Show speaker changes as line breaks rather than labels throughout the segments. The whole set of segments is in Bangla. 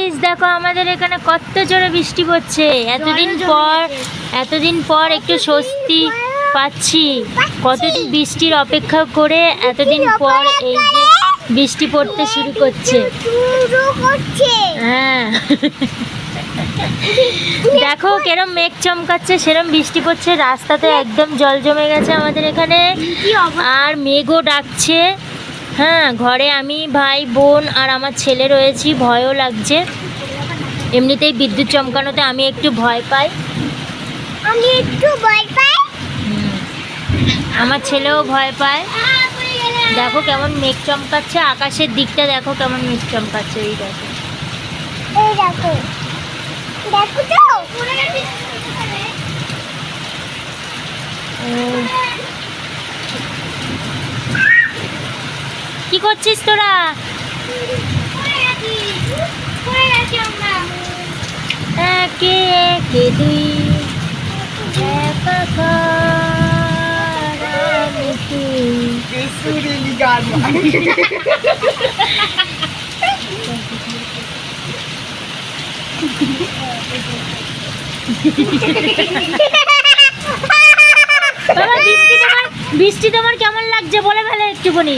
গাইস দেখো আমাদের এখানে কত জোরে বৃষ্টি পড়ছে। এতদিন পর একটু স্বস্তি পাচ্ছি। কতদিন বৃষ্টির অপেক্ষা করে এতদিন পর এই যে বৃষ্টি পড়তে শুরু করছে। হ্যাঁ দেখো কেরম মেঘ চমকাচ্ছে, সেরম বৃষ্টি পড়ছে। রাস্তাতে একদম জল জমে গেছে আমাদের এখানে, আর মেঘও ডাকছে। হ্যাঁ, ঘরে আমি, ভাই, বোন আর আমার ছেলে রয়েছি। ভয়ও লাগছে। এমনিতেই বিদ্যুৎ চমকানোতে আমি একটু ভয় পাই। আমার ছেলেও ভয় পায়। দেখো কেমন মেঘ চমকাচ্ছে, আকাশের দিকটা দেখো কেমন মেঘ চমকাচ্ছে। এই দেখো, কি করছিস তোরা? একে একে দুই বৃষ্টি তোমার কেমন লাগছে বলে ফেলে একটুখানি।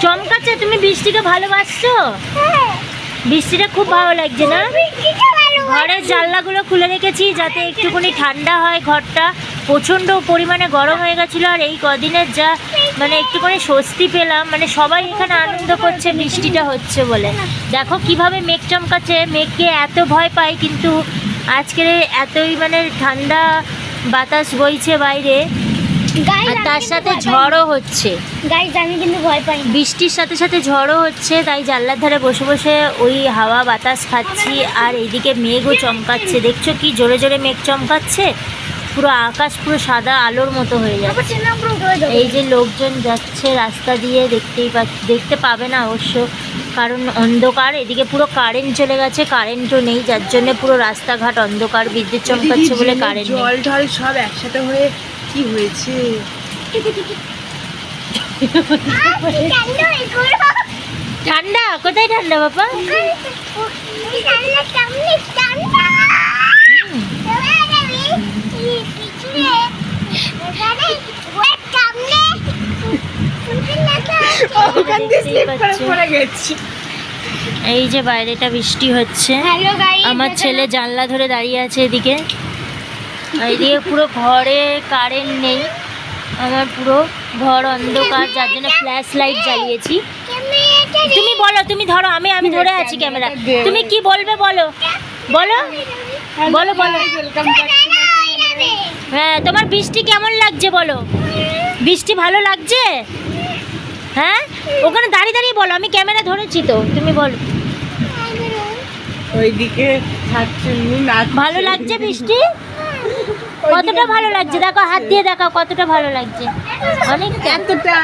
চমকাচ্ছে। তুমি বৃষ্টিকে ভালোবাসছো? বৃষ্টিটা খুব ভালো লাগছে না? ঘরের জানলাগুলো খুলে রেখেছি যাতে একটুখানি ঠান্ডা হয় ঘরটা। প্রচণ্ড পরিমাণে গরম হয়ে গেছিলো, আর এই কদিনের যা মানে একটুখানি স্বস্তি পেলাম। মানে সবাই এখানে আনন্দ করছে বৃষ্টিটা হচ্ছে বলে। দেখো কিভাবে মেঘ চমকাচ্ছে। মেঘকে এত ভয় পাই, কিন্তু আজকে এতই মানে ঠান্ডা বাতাস বইছে বাইরে, আর তার সাথে ঝড়ও হচ্ছে।
আমি কিন্তু ভয় পাই।
বৃষ্টির সাথে সাথে ঝড়ও হচ্ছে, তাই জানলার ধারে বসে বসে ওই হাওয়া বাতাস খাচ্ছি। আর এইদিকে মেঘও চমকাচ্ছে। দেখছো কি জোরে জোরে মেঘ চমকাচ্ছে। পুরো আকাশ পুরো সাদা আলোর মতো হয়ে যাচ্ছে। এই যে লোকজন যাচ্ছে রাস্তা দিয়ে, দেখতে পাবে না অবশ্য, কারণ অন্ধকার। এদিকে পুরো কারেন্ট চলে গেছে, কারেন্টও নেই, যার জন্য পুরো রাস্তাঘাট অন্ধকার। বিদ্যুৎ চমকাচ্ছে বলে কারেন্ট নেই।
জল ঢল সব একসাথে হয়ে কি হয়েছে?
ঠান্ডা কোথায়? ঠান্ডা বাবা, এই যে বাইরেটা বৃষ্টি হচ্ছে। আমার ছেলে জানলা ধরে দাঁড়িয়ে আছে এদিকে। এইদিকে পুরো ঘরে কারেন্ট নেই, আমার পুরো ঘর অন্ধকার, যার জন্য ফ্ল্যাশ লাইট জ্বালিয়েছি। তুমি বলো, তুমি ধরো, আমি ধরে আছি ক্যামেরা। তুমি কি বলবে বলো বলো বলো বলো। হ্যাঁ, তোমার বৃষ্টি কেমন লাগছে বলো? বৃষ্টি ভালো লাগছে? হ্যাঁ, ওখানে দাঁড়িয়ে দাঁড়িয়ে বলো, আমি ক্যামেরা ধরেছি তো, তুমি বলো।
ওইদিকে
ভালো লাগছে বৃষ্টি? কতটা ভালো লাগছে দেখো, হাত দিয়ে দেখাও কতটা ভালো লাগছে। অনেক
এতটা